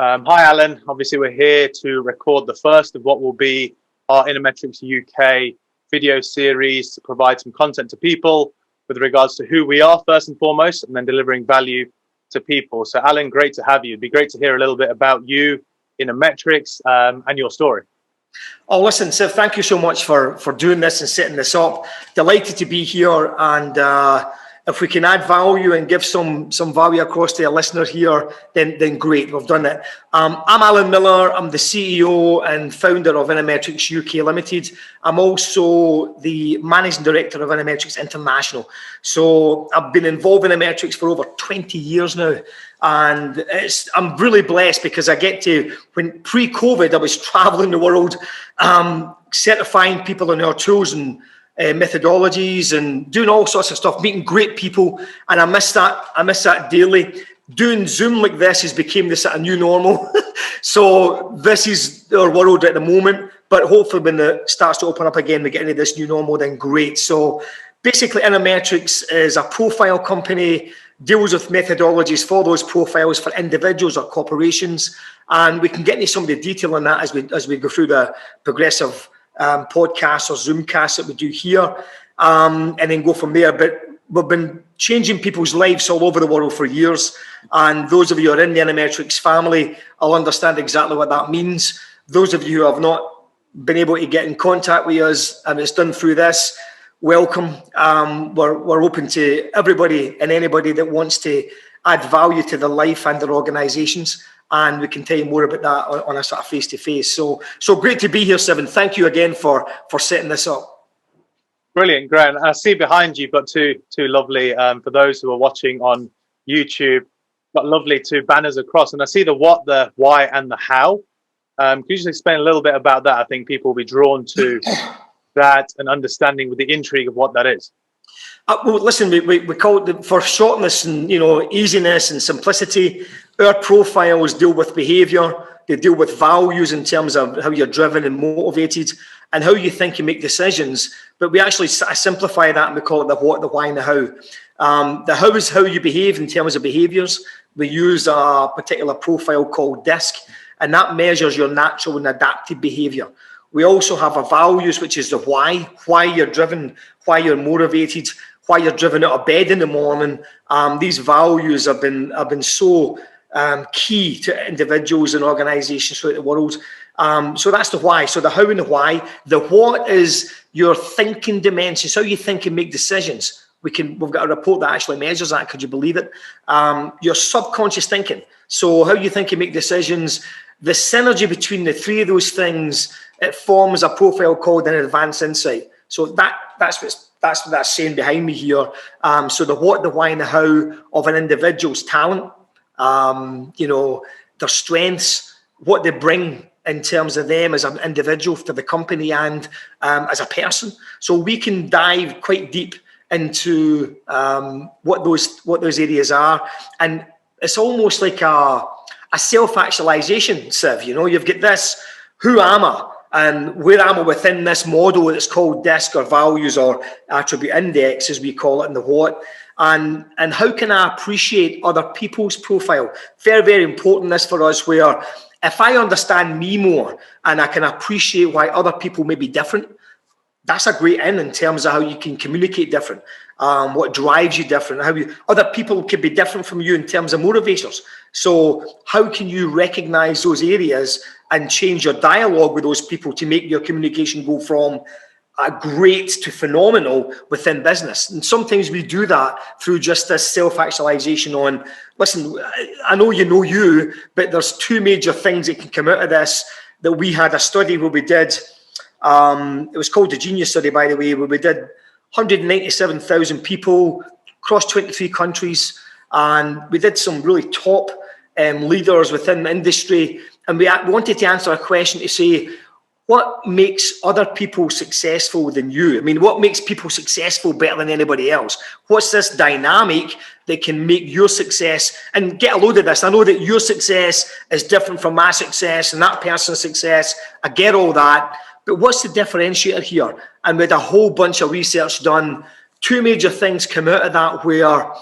Hi, Alan. Obviously, we're here to record the first of what will be our Innermetrix UK video series to provide some content to people with regards to who we are, first and foremost, and then delivering value to people. So, Alan, great to have you. It'd be great to hear a little bit about you, Innermetrix, and your story. Oh, listen, Siv, thank you so much for doing this and setting this up. Delighted to be here, and if we can add value and give some value across to a listener here, then great, we've done it. I'm Alan Miller. I'm the CEO and founder of Innermetrix UK Limited. I'm also the managing director of Innermetrix International. So I've been involved in Innermetrix for over 20 years now. And I'm really blessed because I get to, when pre-COVID, I was traveling the world, certifying people on our tools and methodologies and doing all sorts of stuff, meeting great people, and I miss that daily. Doing Zoom like this has become the sort of new normal. So this is our world at the moment, but hopefully when it starts to open up again, we get into this new normal, then great. So basically, Innermetrix is a profile company, deals with methodologies for those profiles for individuals or corporations, and we can get into some of the detail on that as we go through the progressive podcasts or Zoomcasts that we do here, and then go from there. But we've been changing people's lives all over the world for years, and those of you who are in the Innermetrix family will understand exactly what that means. Those of you who have not been able to get in contact with us and it's done through this, welcome. We're open to everybody and anybody that wants to add value to their life and their organizations, and we can tell you more about that on a sort of face-to-face. So great to be here, Siv. Thank you again for setting this up. Brilliant, Grant. I see behind you, you've got two lovely, for those who are watching on YouTube, got lovely two banners across, and I see the what, the why, and the how. Could you just explain a little bit about that? I think people will be drawn to that and understanding with the intrigue of what that is. Well, listen, we call it, for shortness and easiness and simplicity, our profiles deal with behaviour. They deal with values in terms of how you're driven and motivated and how you think and make decisions. But we actually simplify that and we call it the what, the why, and the how. The how is how you behave in terms of behaviours. We use a particular profile called DISC, and that measures your natural and adaptive behaviour. We also have a values, which is the why you're driven, why you're motivated, why you're driven out of bed in the morning. These values have been so key to individuals and organizations throughout the world. So that's the why. So the how and the why. The what is your thinking dimensions, how you think and make decisions. We've got a report that actually measures that. Could you believe it? Your subconscious thinking. So how you think and make decisions. The synergy between the three of those things, it forms a profile called an advanced insight. So that's what that's saying behind me here. So the what, the why, and the how of an individual's talent, their strengths, what they bring in terms of them as an individual to the company and as a person. So we can dive quite deep into what those areas are, and it's almost like a self-actualisation, Siv. You've got this, who am I? And where am I within this model that's called DISC or values or attribute index, as we call it, in the what? And how can I appreciate other people's profile? Very, very important this for us, where if I understand me more and I can appreciate why other people may be different, that's a great in terms of how you can communicate different, what drives you different, how other people could be different from you in terms of motivators. So how can you recognize those areas and change your dialogue with those people to make your communication go from great to phenomenal within business? And sometimes we do that through just this self-actualization on, listen, I know you, but there's two major things that can come out of this. That we had a study where we did, it was called the Genius Study, by the way, where we did 197,000 people across 23 countries. And we did some really top leaders within the industry. And we wanted to answer a question to say, what makes other people successful than you? I mean, what makes people successful better than anybody else? What's this dynamic that can make your success? And get a load of this. I know that your success is different from my success and that person's success. I get all that. But what's the differentiator here? And with a whole bunch of research done, two major things come out of that, where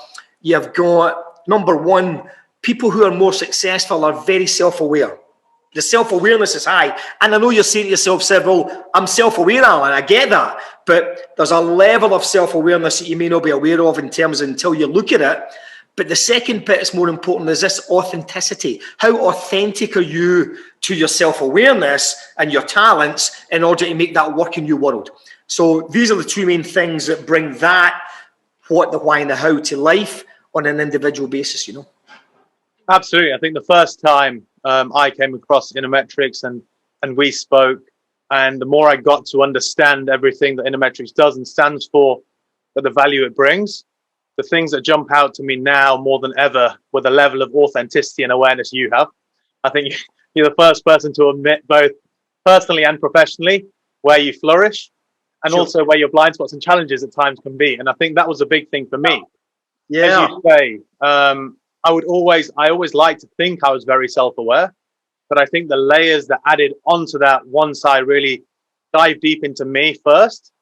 you've got, number one, people who are more successful are very self-aware. The self-awareness is high. And I know you're saying to yourself, several, I'm self-aware, Alan, I get that. But there's a level of self-awareness that you may not be aware of in terms of until you look at it. But the second bit is more important, is this authenticity. How authentic are you to your self-awareness and your talents in order to make that work in your world? So these are the two main things that bring that what, the why, and the how to life on an individual basis, you know? Absolutely. I think the first time I came across Innermetrix and we spoke, and the more I got to understand everything that Innermetrix does and stands for, but the value it brings, the things that jump out to me now more than ever with the level of authenticity and awareness you have. I think you're the first person to admit, both personally and professionally, where you flourish, and also where your blind spots and challenges at times can be. And I think that was a big thing for me. Yeah. As you say, I always like to think I was very self-aware, but I think the layers that added onto that, once I really dive deep into me first,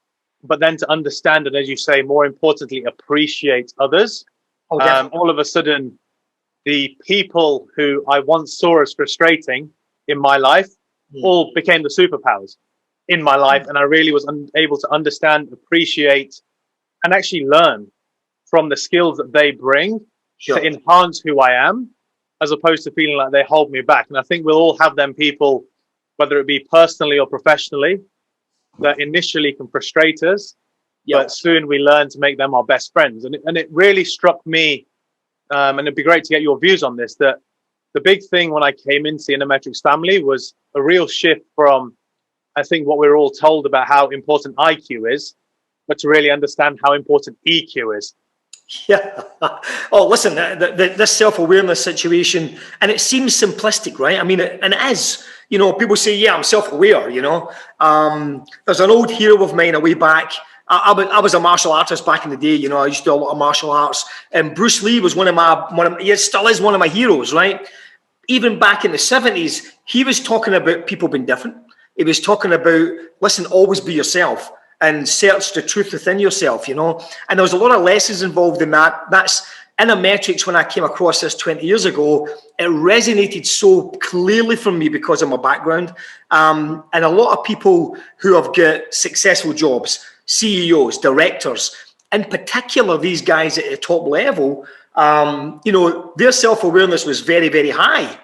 but then to understand and, as you say, more importantly, appreciate others. All of a sudden, the people who I once saw as frustrating in my life all became the superpowers in my life. And I really was able to understand, appreciate, and actually learn from the skills that they bring to enhance who I am, as opposed to feeling like they hold me back. And I think we'll all have them people, whether it be personally or professionally, that initially can frustrate us, but soon we learn to make them our best friends. And it really struck me, and it'd be great to get your views on this, that the big thing when I came into the Innermetrix family was a real shift from, I think, what we're all told about how important IQ is, but to really understand how important EQ is. Yeah. Oh, listen, this self-awareness situation, and it seems simplistic, right? I mean, and it is. You know, people say, yeah, I'm self-aware, you know. There's an old hero of mine a way back. I was a martial artist back in the day, you know. I used to do a lot of martial arts. And Bruce Lee was he still is one of my heroes, right? Even back in the 70s, he was talking about people being different. He was talking about, listen, always be yourself and search the truth within yourself, you know. And there was a lot of lessons involved in that. That's Innermetrix. When I came across this 20 years ago, it resonated so clearly from me because of my background. And a lot of people who have got successful jobs, CEOs, directors, in particular, these guys at the top level, you know, their self-awareness was very, very high.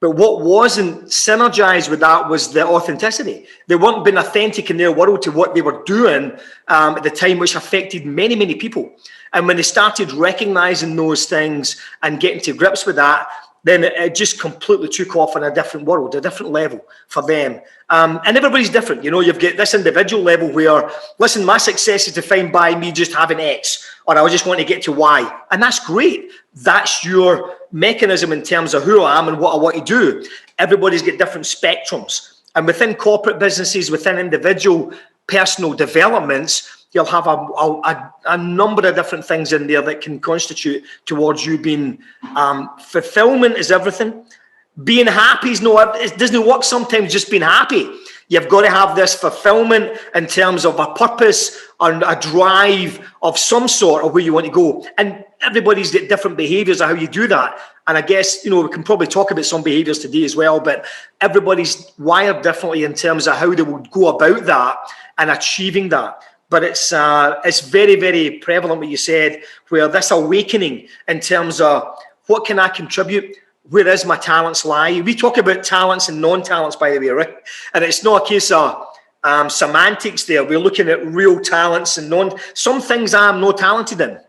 But what wasn't synergized with that was the authenticity. They weren't being authentic in their world to what they were doing at the time, which affected many, many people. And when they started recognizing those things and getting to grips with that, then it just completely took off in a different world, a different level for them. And everybody's different. You know, you've got this individual level where, listen, my success is defined by me just having X, or I just want to get to Y. And that's great. That's your mechanism in terms of who I am and what I want to do. Everybody's got different spectrums. And within corporate businesses, within individual personal developments, you'll have a number of different things in there that can constitute towards you being fulfillment is everything. Being happy is no, it doesn't work sometimes just being happy. You've got to have this fulfillment in terms of a purpose and a drive of some sort of where you want to go. And everybody's got different behaviors of how you do that. And I guess, you know, we can probably talk about some behaviors today as well, but everybody's wired differently in terms of how they would go about that and achieving that. But it's very, very prevalent what you said, where this awakening in terms of what can I contribute? Where is my talents lie? We talk about talents and non-talents, by the way, right? And it's not a case of semantics there. We're looking at real talents and some things I'm not talented in.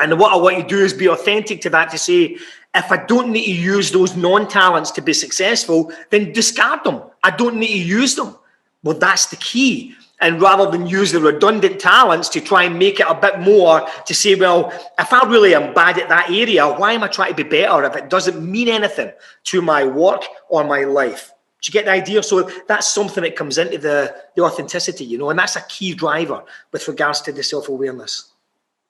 And what I want you to do is be authentic to that, to say, if I don't need to use those non-talents to be successful, then discard them. I don't need to use them. Well, that's the key. And rather than use the redundant talents to try and make it a bit more, to say, well, if I really am bad at that area, why am I trying to be better if it doesn't mean anything to my work or my life? Do you get the idea? So that's something that comes into the authenticity, you know, and that's a key driver with regards to the self-awareness.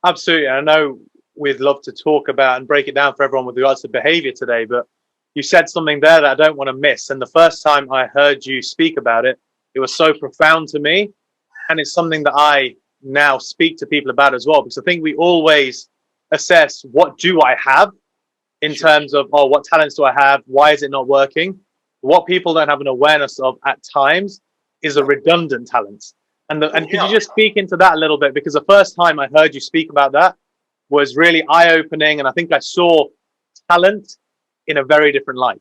Absolutely. I know we'd love to talk about and break it down for everyone with regards to behavior today, but you said something there that I don't want to miss. And the first time I heard you speak about it, it was so profound to me. And it's something that I now speak to people about as well, because I think we always assess, what do I have? in terms of, oh, what talents do I have? Why is it not working? What people don't have an awareness of at times is a redundant talent. And could you just speak into that a little bit? Because the first time I heard you speak about that was really eye-opening, and I think I saw talent in a very different light.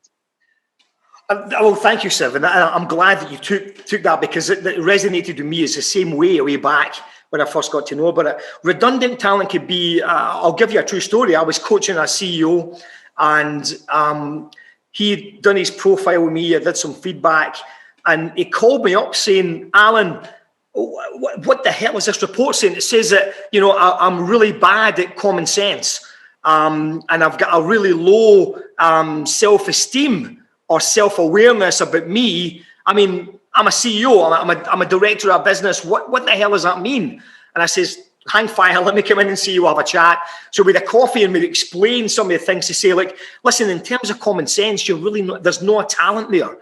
Well, thank you, Siv, and I'm glad that you took that, because it resonated with me. It's the same way back when I first got to know about it. Redundant talent could be, I'll give you a true story. I was coaching a CEO, and he'd done his profile with me. I did some feedback, and he called me up saying, Alan, what the hell is this report saying? It says that, you know, I'm really bad at common sense, and I've got a really low self-esteem or self-awareness about me. I mean, I'm a CEO, I'm a director of a business. What the hell does that mean? And I says, hang fire, let me come in and see you, have a chat. So we had a coffee, and we'd explain some of the things to say, like, listen, in terms of common sense, you're really not, there's no talent there.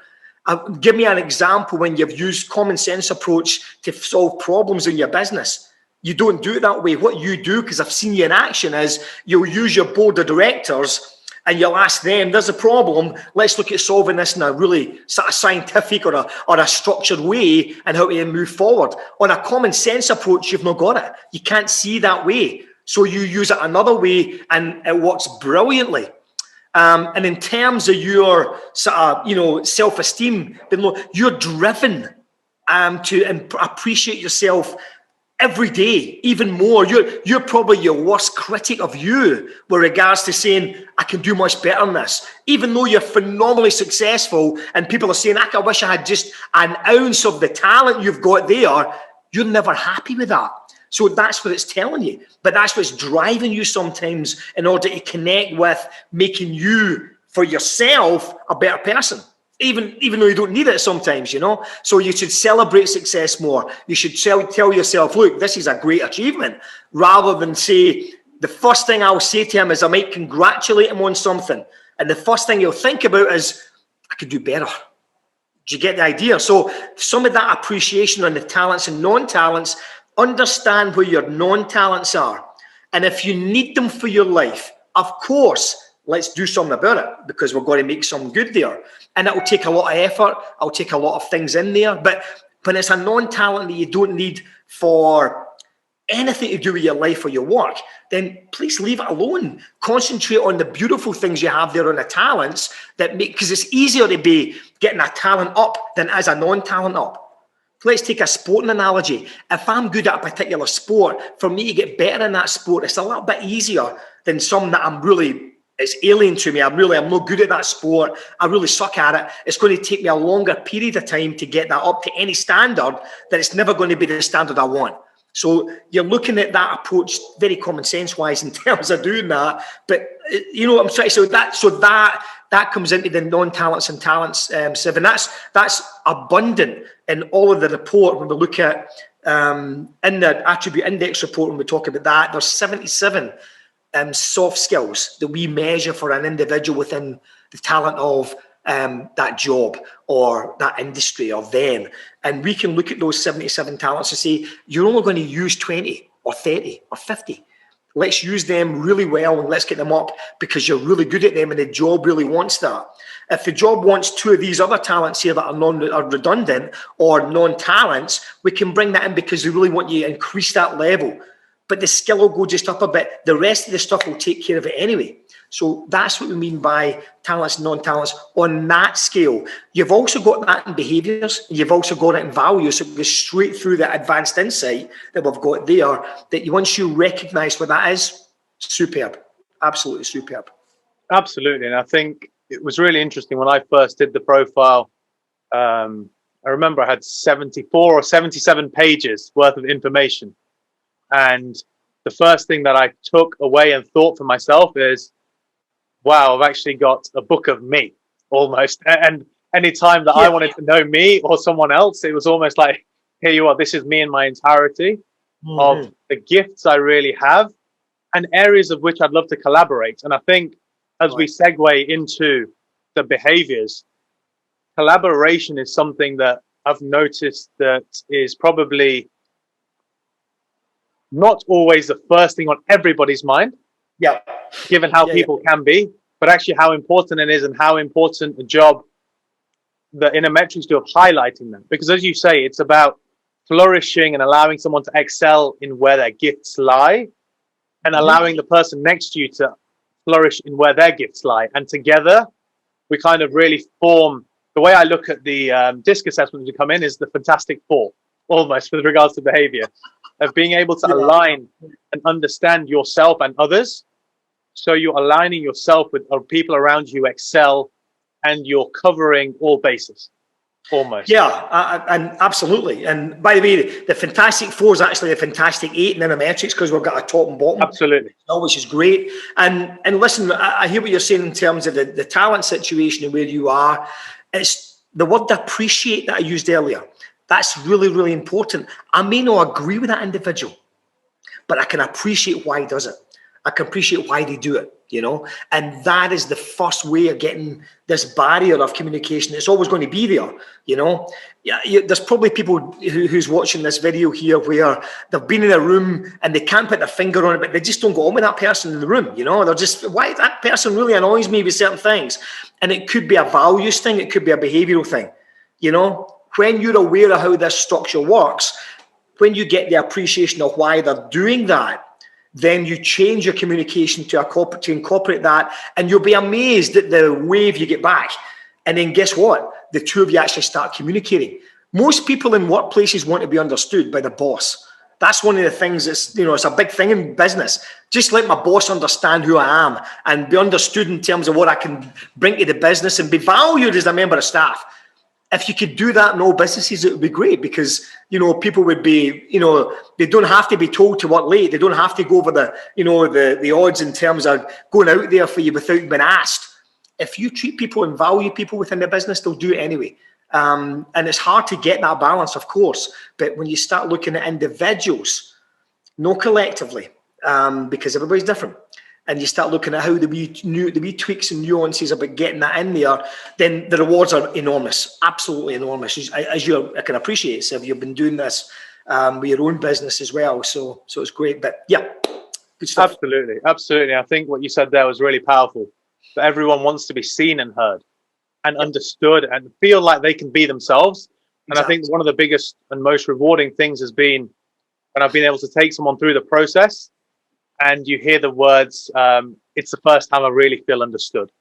Give me an example when you've used common sense approach to solve problems in your business. You don't do it that way. What you do, because I've seen you in action, is you'll use your board of directors and you'll ask them, there's a problem, let's look at solving this in a really sort of scientific or a structured way, and how to move forward. On a common sense approach, you've not got it. You can't see that way. So you use it another way, and it works brilliantly. And in terms of your sort of, you know, self-esteem, you're driven to appreciate yourself every day, even more. You're probably your worst critic of you with regards to saying, I can do much better than this. Even though you're phenomenally successful and people are saying, I wish I had just an ounce of the talent you've got there, you're never happy with that. So that's what it's telling you. But that's what's driving you sometimes in order to connect with making you, for yourself, a better person. Even though you don't need it sometimes, you know. So you should celebrate success more. You should tell yourself, look, this is a great achievement, rather than say, the first thing I'll say to him is I might congratulate him on something, and the first thing he'll think about is, I could do better. Do you get the idea? So some of that appreciation on the talents and non-talents, understand where your non-talents are. And if you need them for your life, of course, let's do something about it, because we're going to make some good there. And it will take a lot of effort. I'll take a lot of things in there. But when it's a non-talent that you don't need for anything to do with your life or your work, then please leave it alone. Concentrate on the beautiful things you have there on the talents that make, because it's easier to be getting a talent up than as a non-talent up. Let's take a sporting analogy. If I'm good at a particular sport, for me to get better in that sport, it's a little bit easier than some that it's alien to me. I'm not good at that sport. I really suck at it. It's going to take me a longer period of time to get that up to any standard, that it's never going to be the standard I want. So you're looking at that approach very common sense wise in terms of doing that. But you know what I'm saying? So that comes into the non-talents and talents, Siv, and that's abundant in all of the report. When we look at in the attribute index report, when we talk about that, there's 77 soft skills that we measure for an individual within the talent of that job or that industry or them. And we can look at those 77 talents and say, you're only going to use 20 or 30 or 50. Let's use them really well, and let's get them up, because you're really good at them and the job really wants that. If the job wants two of these other talents here that are redundant or non-talents, we can bring that in because they really want you to increase that level. But the skill will go just up a bit. The rest of the stuff will take care of it anyway. So that's what we mean by talents and non-talents on that scale. You've also got that in behaviours. You've also got it in values. So it goes straight through the advanced insight that we've got there, that once you recognise what that is, superb. Absolutely superb. Absolutely. And I think it was really interesting when I first did the profile. I remember I had 74 or 77 pages worth of information. And the first thing that I took away and thought for myself is, wow, I've actually got a book of me almost. And any time that I wanted to know me or someone else, it was almost like, here you are, this is me in my entirety of the gifts I really have and areas of which I'd love to collaborate. And I think as we segue into the behaviors, collaboration is something that I've noticed that is probably not always the first thing on everybody's mind. Yeah. Given how people can be. but actually how important it is and how important the job the Innermetrix do of highlighting them. Because as you say, it's about flourishing and allowing someone to excel in where their gifts lie, and allowing the person next to you to flourish in where their gifts lie. And together, we kind of really form, the way I look at the DISC assessment to come in is the Fantastic Four, almost, with regards to behavior, of being able to align and understand yourself and others. So you're aligning yourself with people around you excel, and you're covering all bases. Almost. Yeah, and absolutely. And by the way, the Fantastic Four is actually the Fantastic Eight in Innermetrix, because we've got a top and bottom. Absolutely. Which is great. And listen, I hear what you're saying in terms of the talent situation and where you are. It's the word appreciate that I used earlier. That's really, really important. I may not agree with that individual, but I can appreciate why he does it. I can appreciate why they do it, you know, and that is the first way of getting this barrier of communication. It's always going to be there, you know. Yeah, there's probably people who's watching this video here where they've been in a room and they can't put their finger on it, but they just don't go on with that person in the room, you know. They're just, why that person really annoys me with certain things. And it could be a values thing, it could be a behavioral thing, you know. When you're aware of how this structure works, when you get the appreciation of why they're doing that, then you change your communication to incorporate that, and you'll be amazed at the wave you get back. And then guess what? The two of you actually start communicating. Most people in workplaces want to be understood by the boss. That's one of the things that's, you know, it's a big thing in business. Just let my boss understand who I am and be understood in terms of what I can bring to the business and be valued as a member of staff. If you could do that in all businesses, it would be great, because, you know, people would be, you know, they don't have to be told to work late. They don't have to go over the, you know, the odds in terms of going out there for you without being asked. If you treat people and value people within the business, they'll do it anyway. And it's hard to get that balance, of course. But when you start looking at individuals, not collectively, because everybody's different, and you start looking at how the wee tweaks and nuances about getting that in there, then the rewards are enormous, absolutely enormous. As I can appreciate, so you've been doing this with your own business as well, so it's great. But yeah, good stuff. Absolutely, absolutely. I think what you said there was really powerful. That everyone wants to be seen and heard and understood and feel like they can be themselves. And I think one of the biggest and most rewarding things has been when I've been able to take someone through the process, and you hear the words, it's the first time I really feel understood.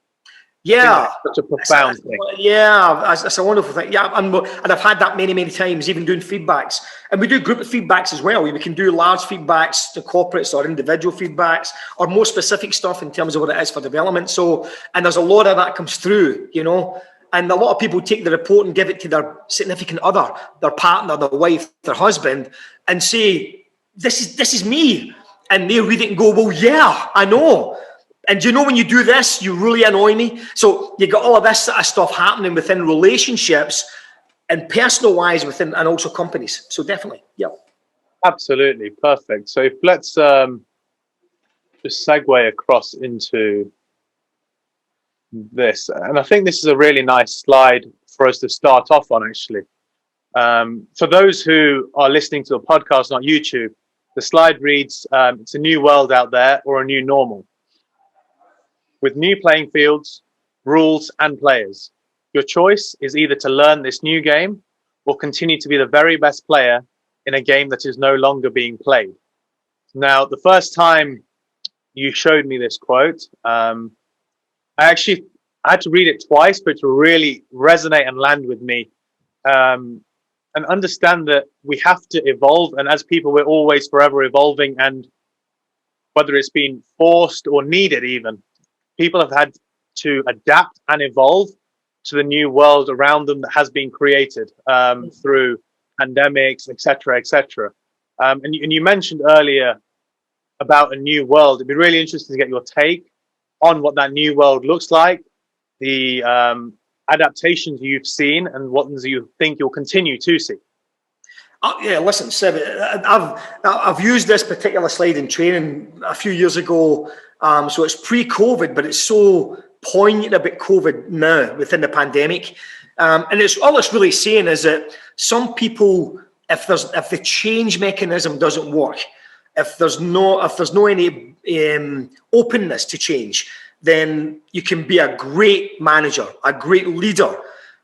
Yeah. Such a profound thing. Yeah, that's a wonderful thing. Yeah, and I've had that many, many times, even doing feedbacks. And we do group feedbacks as well. We can do large feedbacks to corporates or individual feedbacks, or more specific stuff in terms of what it is for development. So, and there's a lot of that comes through, you know. And a lot of people take the report and give it to their significant other, their partner, their wife, their husband, and say, this is me. And they read it and go, well, yeah, I know. And you know, when you do this, you really annoy me. So you got all of this sort of stuff happening within relationships and personal wise within, and also companies. So definitely, yeah. Absolutely, perfect. So let's just segue across into this. And I think this is a really nice slide for us to start off on, actually. For those who are listening to the podcast, not YouTube, the slide reads, it's a new world out there, or a new normal, with new playing fields, rules, and players. Your choice is either to learn this new game or continue to be the very best player in a game that is no longer being played. Now, the first time you showed me this quote, I had to read it twice for it to really resonate and land with me. And understand that we have to evolve, and as people we're always forever evolving, and whether it's been forced or needed, even people have had to adapt and evolve to the new world around them that has been created through pandemics, etc., etc. And you mentioned earlier about a new world. It'd be really interesting to get your take on what that new world looks like, the adaptations you've seen, and what ones you think you'll continue to see. Yeah, listen, Seb, I've used this particular slide in training a few years ago. So it's pre-COVID, but it's so poignant about COVID now within the pandemic. And all it's really saying is that some people, if the change mechanism doesn't work, if there's no any openness to change, then you can be a great manager, a great leader.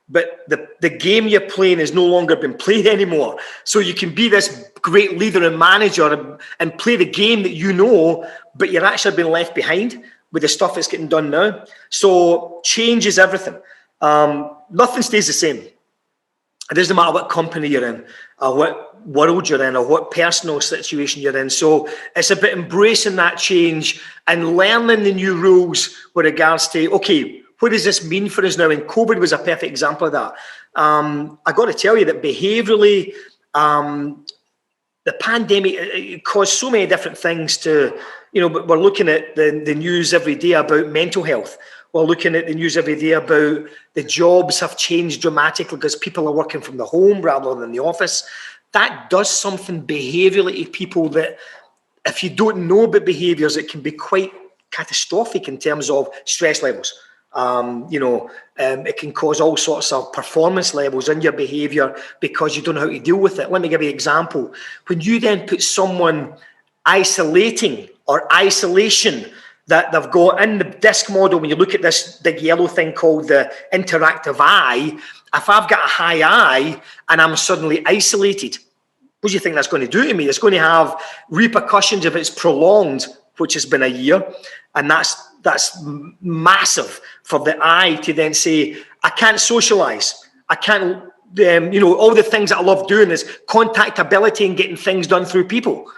But the game you're playing is no longer being played anymore. So you can be this great leader and manager and play the game that you know, but you're actually being left behind with the stuff that's getting done now. So change is everything. Nothing stays the same. It doesn't matter what company you're in, or what world you're in, or what personal situation you're in. So it's about embracing that change and learning the new rules with regards to, okay, what does this mean for us now? And COVID was a perfect example of that. I got to tell you that behaviourally, the pandemic it caused so many different things to, but we're looking at the news every day about mental health. We're looking at the news every day about the jobs have changed dramatically because people are working from the home rather than the office. That does something behaviourally to people that if you don't know about behaviours, it can be quite catastrophic in terms of stress levels. It can cause all sorts of performance levels in your behaviour because you don't know how to deal with it. Let me give you an example. When you then put someone isolating or isolation that they've got in the disc model, when you look at this big yellow thing called the interactive eye, if I've got a high eye and I'm suddenly isolated, what do you think that's going to do to me? It's going to have repercussions if it's prolonged, which has been a year, and that's massive for the eye to then say, I can't socialize. I can't, all the things that I love doing is contactability and getting things done through people.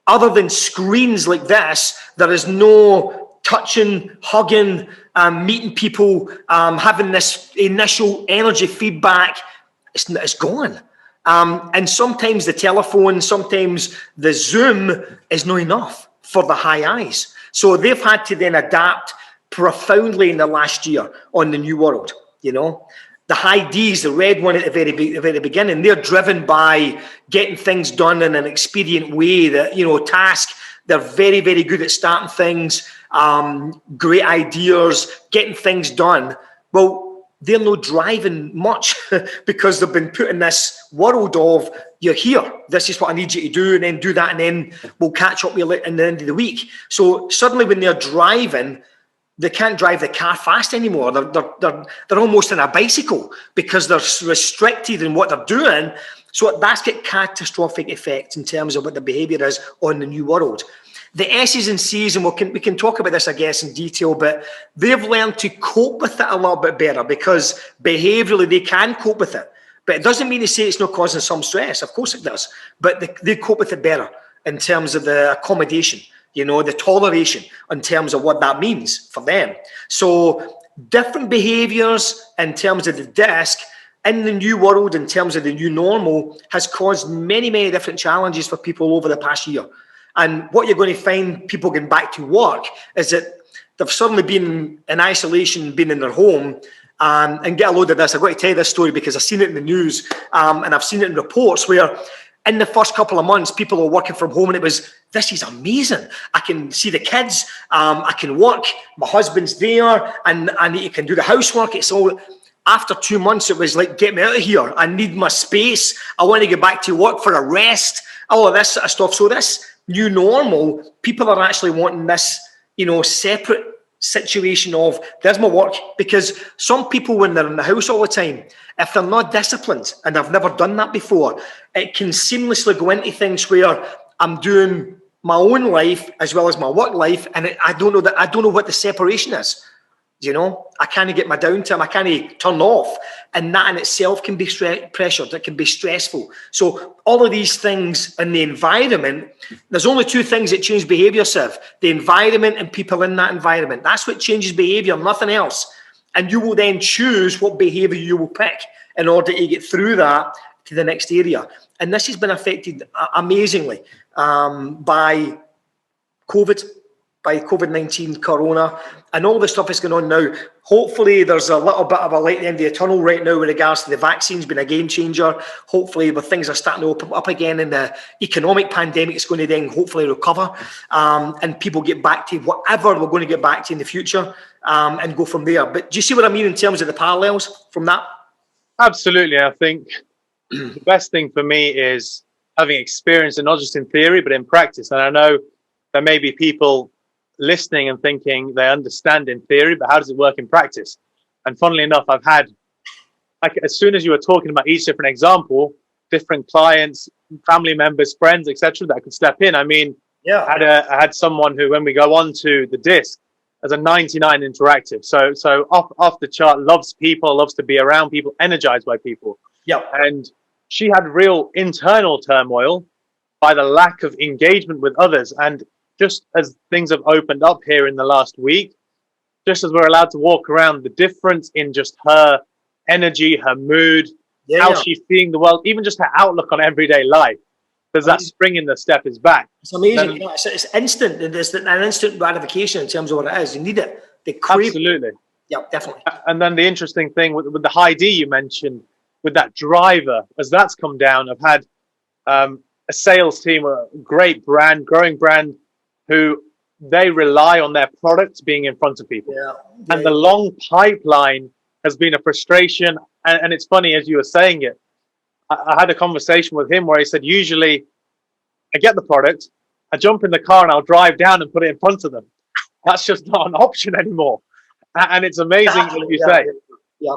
Other than screens like this, there is no touching, hugging, meeting people, having this initial energy feedback. It's gone. And sometimes the telephone, sometimes the Zoom is not enough for the high eyes. So they've had to then adapt profoundly in the last year on the new world. The high Ds, the red one at the very beginning, they're driven by getting things done in an expedient way. That task, they're very, very good at starting things, great ideas, getting things done. Well, they're not driving much because they've been put in this world of, you're here, this is what I need you to do, and then do that, and then we'll catch up with you at the end of the week. So suddenly when they're driving, they can't drive the car fast anymore. They're almost on a bicycle because they're restricted in what they're doing. So that's got catastrophic effects in terms of what the behaviour is on the new world. The S's and C's, and we can talk about this, I guess, in detail, but they've learned to cope with it a little bit better because behaviourally they can cope with it. But it doesn't mean to say it's not causing some stress. Of course it does. But they cope with it better in terms of the accommodation, the toleration in terms of what that means for them. So different behaviours in terms of the desk in the new world, in terms of the new normal, has caused many, many different challenges for people over the past year. And what you're going to find people getting back to work is that they've suddenly been in isolation, been in their home, and get a load of this. I've got to tell you this story because I've seen it in the news and I've seen it in reports where in the first couple of months, people are working from home and it was, this is amazing. I can see the kids, I can work, my husband's there, and you can do the housework. It's all, after 2 months, it was like, get me out of here. I need my space. I want to get back to work for a rest, all of this sort of stuff. So this new normal, people are actually wanting this, separate situation of, there's my work, because some people, when they're in the house all the time, if they're not disciplined and they've never done that before, it can seamlessly go into things where I'm doing my own life as well as my work life, and I don't know what the separation is. I can't get my downtime, I can't turn off, and that in itself can be pressured, it can be stressful. So all of these things in the environment, there's only two things that change behaviour, Siv: the environment and people in that environment. That's what changes behaviour, nothing else. And you will then choose what behaviour you will pick in order to get through that to the next area. And this has been affected amazingly by COVID, by COVID-19, Corona, and all the stuff that's going on now. Hopefully there's a little bit of a light at the end of the tunnel right now with regards to the vaccines being a game changer. Hopefully when things are starting to open up again and the economic pandemic is going to then hopefully recover, and people get back to whatever we're going to get back to in the future, and go from there. But do you see what I mean in terms of the parallels from that? Absolutely. I think the best thing for me is having experience, and not just in theory, but in practice. And I know there may be people listening and thinking they understand in theory, but how does it work in practice? And funnily enough, I've had, like, as soon as you were talking about each different example, different clients, family members, friends, etc., that could step in. I mean, Yeah. I had someone who, when we go on to the disc, as a 99 interactive, so off the chart, loves people, loves to be around people, energized by people. Yeah. And she had real internal turmoil by the lack of engagement with others. And just as things have opened up here in the last week, just as we're allowed to walk around, the difference in just her energy, her mood, how she's seeing the world, even just her outlook on everyday life. There's that spring in the step is back. It's amazing. It's instant. There's an instant gratification in terms of what it is. You need it. They crave. Absolutely. Yeah, definitely. And then the interesting thing with the high D you mentioned, with that driver, as that's come down, I've had a sales team, a great brand, growing brand, who they rely on their products being in front of people. And the long pipeline has been a frustration. And it's funny, as you were saying it, I had a conversation with him where he said, usually I get the product, I jump in the car and I'll drive down and put it in front of them. That's just not an option anymore. And it's amazing what you say. Yeah.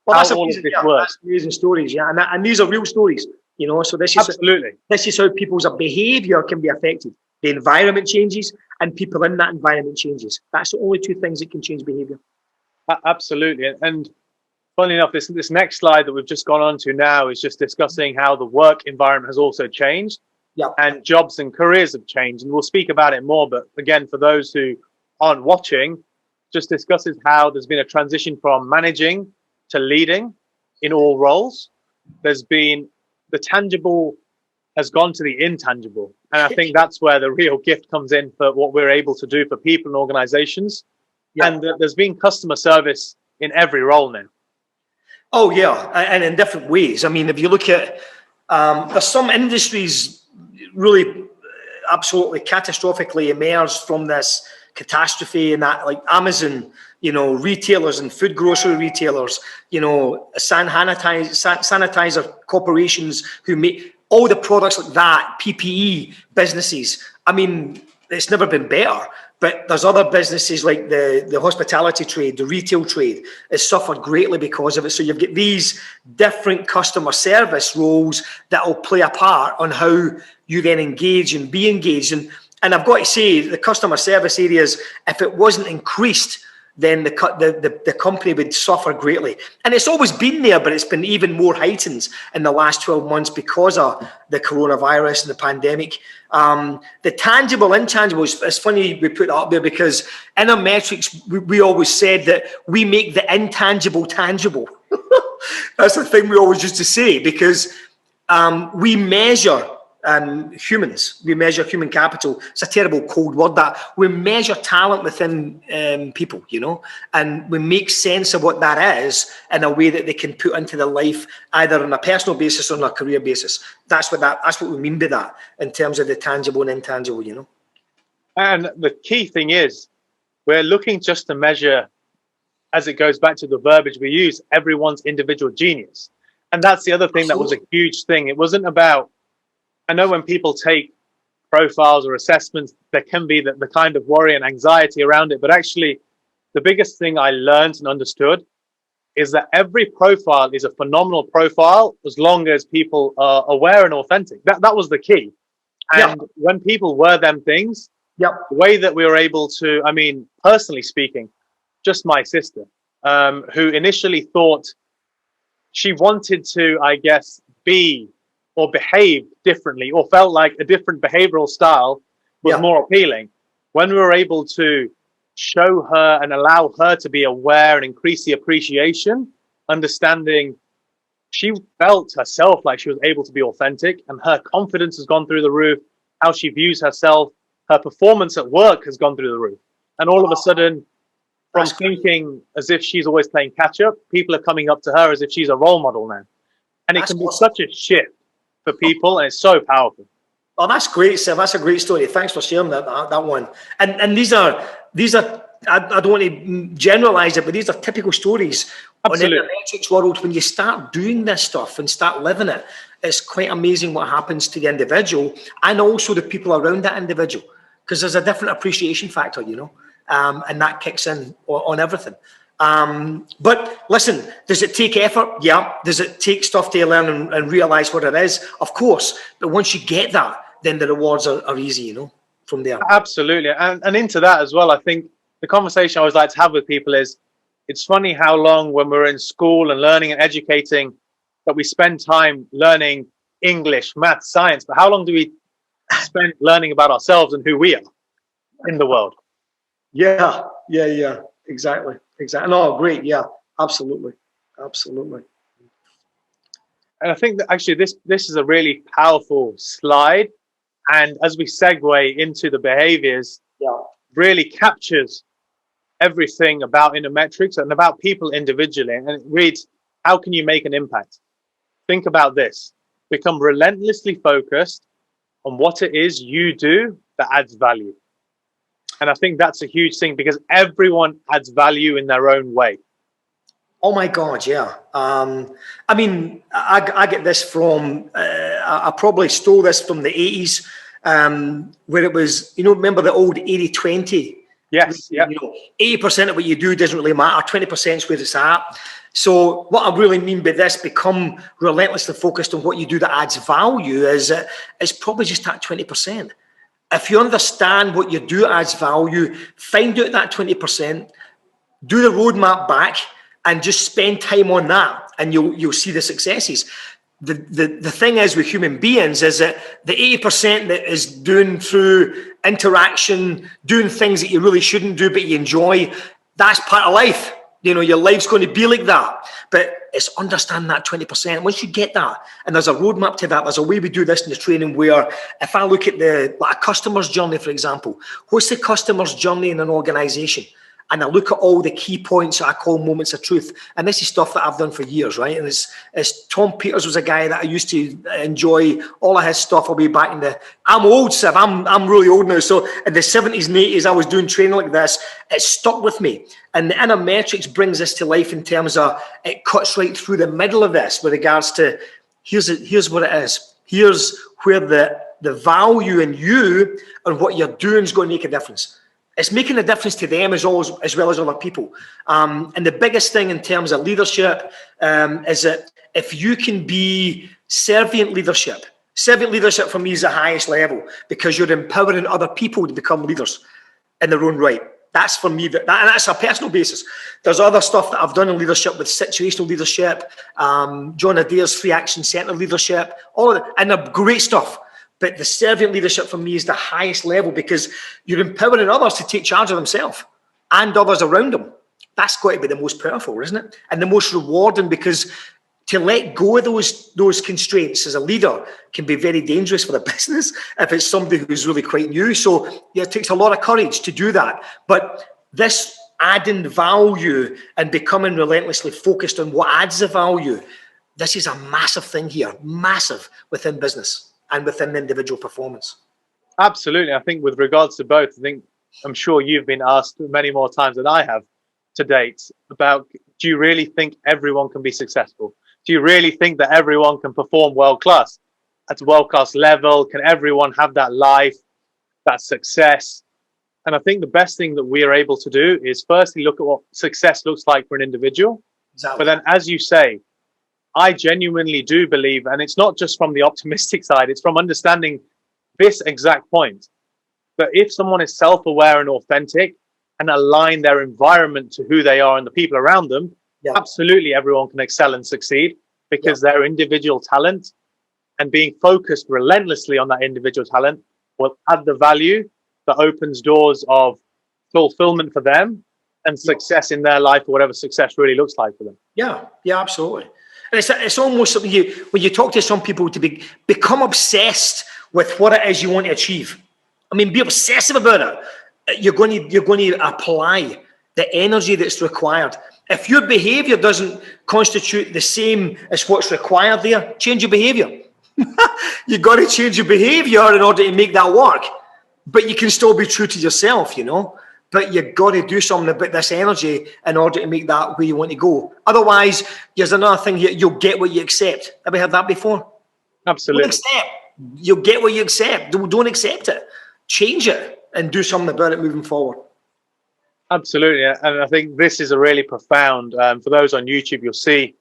Well, that's amazing. That's amazing stories. Yeah. And these are real stories, you know, so this is absolutely. This is how people's behavior can be affected. The environment changes and people in that environment changes. That's the only two things that can change behavior. Absolutely. And funnily enough, this next slide that we've just gone on to now is just discussing how the work environment has also changed. Yeah. And jobs and careers have changed. And we'll speak about it more. But again, for those who aren't watching, just discusses how there's been a transition from managing to leading in all roles. There's been the tangible has gone to the intangible. And I think that's where the real gift comes in for what we're able to do for people and organizations. Yeah. And there's been customer service in every role now. Oh, yeah. And in different ways. I mean, if you look at, there's some industries really absolutely catastrophically emerged from this catastrophe, and that, like Amazon, you know, retailers and food grocery retailers, you know, sanitizer corporations who make all the products like that, PPE businesses. I mean, it's never been better. But there's other businesses like the hospitality trade, the retail trade, has suffered greatly because of it. So you've got these different customer service roles that will play a part on how you then engage and be engaged. And I've got to say, the customer service areas, if it wasn't increased, then the company would suffer greatly. And it's always been there, but it's been even more heightened in the last 12 months because of the coronavirus and the pandemic. The tangible, intangible, it's funny we put it up there because in Innermetrix, we always said that we make the intangible tangible. That's the thing we always used to say, because we measure humans. We measure human capital. It's a terrible cold word, that. We measure talent within people, you know, and we make sense of what that is in a way that they can put into their life, either on a personal basis or on a career basis. That's what we mean by that in terms of the tangible and intangible, you know. And the key thing is, we're looking just to measure, as it goes back to the verbiage we use, everyone's individual genius. And that's the other thing that was a huge thing. It wasn't about, I know when people take profiles or assessments, there can be the kind of worry and anxiety around it. But actually, the biggest thing I learned and understood is that every profile is a phenomenal profile as long as people are aware and authentic. That was the key. And when people were them things, the way that we were able to, I mean, personally speaking, just my sister, who initially thought she wanted to, I guess, be or behave differently, or felt like a different behavioral style was more appealing. When we were able to show her and allow her to be aware and increase the appreciation, understanding, she felt herself like she was able to be authentic, and her confidence has gone through the roof. How she views herself, her performance at work has gone through the roof. And all of a sudden, from thinking as if she's always playing catch up, people are coming up to her as if she's a role model now. And it can be such a shift for people, and it's so powerful. Oh, that's great, Seth. That's a great story. Thanks for sharing that one. And these are I don't want to generalize it, but these are typical stories. Absolutely. In the metrics world, when you start doing this stuff and start living it, it's quite amazing what happens to the individual and also the people around that individual. because there's a different appreciation factor, you know, and that kicks in on everything. But listen, does it take effort? Yeah. Does it take stuff to learn and realize what it is? Of course. But once you get that, then the rewards are easy, you know, from there. Absolutely. And into that as well, I think the conversation I always like to have with people is, it's funny how long when we're in school and learning and educating that we spend time learning English, math, science, but how long do we spend learning about ourselves and who we are in the world? Yeah. Exactly. No, great. Yeah, absolutely. And I think that actually this is a really powerful slide. And as we segue into the behaviors, really captures everything about Innermetrix and about people individually. And it reads, how can you make an impact? Think about this. Become relentlessly focused on what it is you do that adds value. And I think that's a huge thing because everyone adds value in their own way. Oh my God, yeah. I mean, I get this from, I probably stole this from the 80s, where it was, you know, remember the old 80-20? Yes, yeah. You know, 80% of what you do doesn't really matter, 20% is where it's at. So what I really mean by this, become relentlessly focused on what you do that adds value, is probably just that 20%. If you understand what you do adds value, find out that 20%, do the roadmap back, and just spend time on that, and you'll see the successes. The thing is with human beings is that the 80% that is doing through interaction, doing things that you really shouldn't do but you enjoy, that's part of life. You know, your life's going to be like that. But it's understanding that 20%. Once you get that, and there's a roadmap to that, there's a way we do this in the training where if I look at like a customer's journey, for example, what's the customer's journey in an organization? And I look at all the key points that I call moments of truth. And this is stuff that I've done for years, right? And it's Tom Peters was a guy that I used to enjoy all of his stuff all the way back in the, I'm old, Siv, I'm really old now. So in the 70s and 80s, I was doing training like this. It stuck with me. And the Innermetrix brings this to life in terms of, it cuts right through the middle of this with regards to, here's what it is. Here's where the value in you and what you're doing is going to make a difference. It's making a difference to them as well as other people. And the biggest thing in terms of leadership is that if you can be servant leadership for me is the highest level because you're empowering other people to become leaders in their own right. That's for me, that's a personal basis. There's other stuff that I've done in leadership with situational leadership, John Adair's 3 action centered leadership, all of that, and the great stuff. But the servant leadership for me is the highest level because you're empowering others to take charge of themselves and others around them. That's got to be the most powerful, isn't it? And the most rewarding, because to let go of those constraints as a leader can be very dangerous for the business if it's somebody who's really quite new. So yeah, it takes a lot of courage to do that. But this adding value and becoming relentlessly focused on what adds the value, this is a massive thing here, massive within business and within individual performance. Absolutely. I think with regards to both, I'm sure you've been asked many more times than I have to date about, do you really think everyone can be successful? Do you really think that everyone can perform world-class at a world-class level? Can everyone have that life, that success? And I think the best thing that we are able to do is firstly look at what success looks like for an individual. Exactly. But then, as you say, I genuinely do believe, and it's not just from the optimistic side, it's from understanding this exact point, that if someone is self-aware and authentic and align their environment to who they are and the people around them, absolutely everyone can excel and succeed because their individual talent and being focused relentlessly on that individual talent will add the value that opens doors of fulfillment for them and success in their life, or whatever success really looks like for them. Yeah, absolutely. And it's almost something when you talk to some people to become obsessed with what it is you want to achieve. I mean, be obsessive about it. You're going to apply the energy that's required. If your behavior doesn't constitute the same as what's required there, change your behavior. You've got to change your behavior in order to make that work. But you can still be true to yourself, you know. But you've got to do something about this energy in order to make that where you want to go. Otherwise, there's another thing here, you'll get what you accept. Have you heard that before? Absolutely. Don't accept. You'll get what you accept. Don't accept it. Change it. and do something about it moving forward. Absolutely, and I think this is a really profound. For those on YouTube, you'll see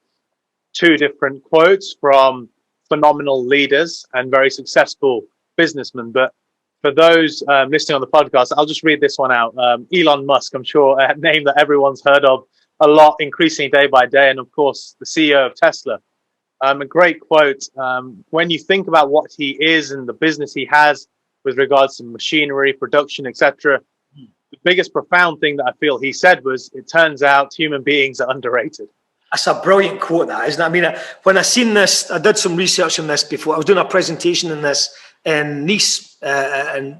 two different quotes from phenomenal leaders and very successful businessmen. But for those listening on the podcast, I'll just read this one out. Elon Musk, I'm sure a name that everyone's heard of a lot, increasingly day by day, and of course the CEO of Tesla. A great quote. When you think about what he is and the business he has with regards to machinery, production, etc., the biggest profound thing that I feel he said was, it turns out human beings are underrated. That's a brilliant quote, that, isn't it? I mean, when I seen this, I did some research on this before. I was doing a presentation on this in Nice a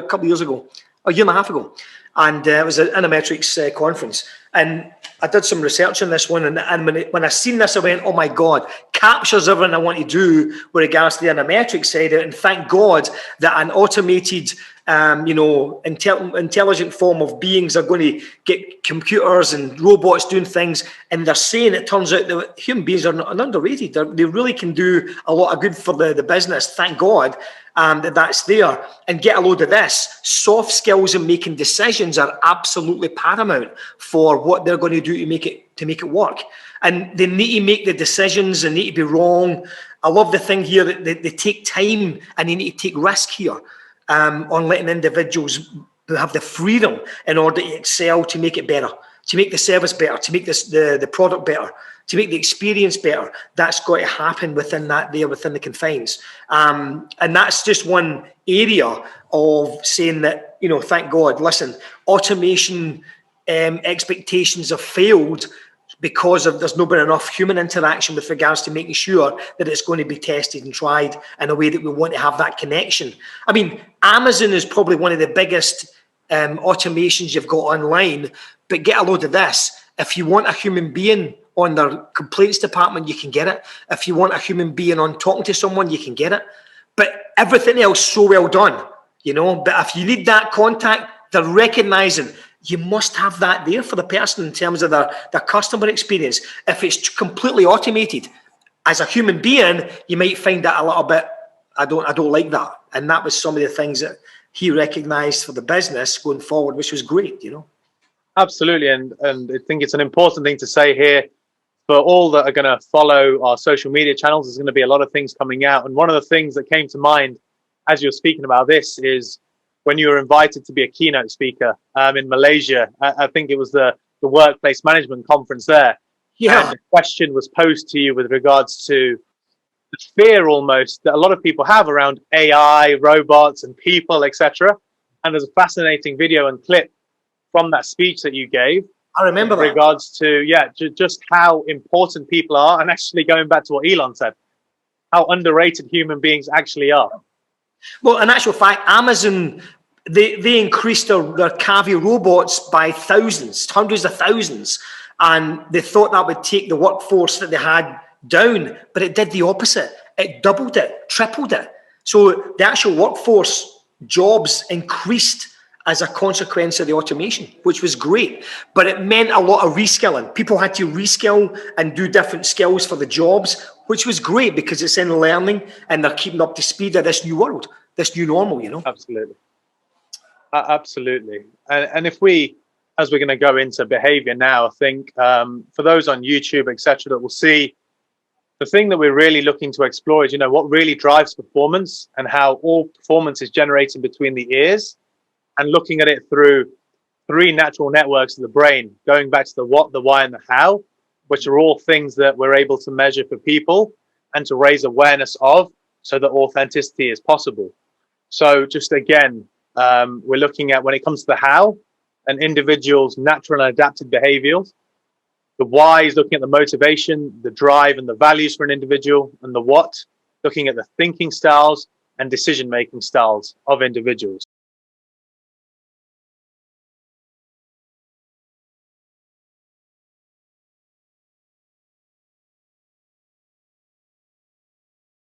couple of years ago, a year and a half ago. And it was an Innermetrix conference. And I did some research on this one. And when I seen this, I went, oh my God, captures everything I want to do with regards to the Innermetrix side. And thank God that an automated, intelligent form of beings are going to get computers and robots doing things. And they're saying, it turns out that human beings are underrated. They really can do a lot of good for the business. Thank God that's there. And get a load of this. Soft skills and making decisions are absolutely paramount for what they're going to do to make it work. And they need to make the decisions. They need to be wrong. I love the thing here that they take time and they need to take risk here. On letting individuals who have the freedom in order to excel, to make it better, to make the service better, to make the product better, to make the experience better. That's got to happen within the confines. And that's just one area of saying that, thank God, listen, automation expectations have failed because there's not been enough human interaction with regards to making sure that it's going to be tested and tried in a way that we want to have that connection. I mean, Amazon is probably one of the biggest automations you've got online, but get a load of this. If you want a human being on their complaints department, you can get it. If you want a human being on talking to someone, you can get it. But everything else so well done, But if you need that contact, they're recognizing you must have that there for the person in terms of their customer experience. If it's completely automated, as a human being, you might find that a little bit, I don't like that. And that was some of the things that he recognized for the business going forward, which was great, Absolutely. And I think it's an important thing to say here for all that are going to follow our social media channels. There's going to be a lot of things coming out. And one of the things that came to mind as you're speaking about this is when you were invited to be a keynote speaker in Malaysia. I think it was the workplace management conference there. Yeah. And the question was posed to you with regards to the fear almost that a lot of people have around AI, robots and people, etc. And there's a fascinating video and clip from that speech that you gave. I remember that. In regards to, just how important people are, and actually going back to what Elon said, how underrated human beings actually are. Well, in actual fact, Amazon, they increased their Cavi robots by thousands, hundreds of thousands, and they thought that would take the workforce that they had down, but it did the opposite. It doubled it, tripled it. So the actual workforce jobs increased as a consequence of the automation, which was great. But it meant a lot of reskilling. People had to reskill and do different skills for the jobs, which was great because it's in learning and they're keeping up to speed of this new world, this new normal, Absolutely. Absolutely. And if we, as we're going to go into behavior now, I think for those on YouTube, etc., that will see the thing that we're really looking to explore is, what really drives performance and how all performance is generated between the ears, and looking at it through 3 natural networks of the brain, going back to the what, the why, and the how, which are all things that we're able to measure for people and to raise awareness of so that authenticity is possible. So just again, we're looking at, when it comes to the how, an individual's natural and adapted behaviors. The why is looking at the motivation, the drive, and the values for an individual, and the what, looking at the thinking styles and decision-making styles of individuals.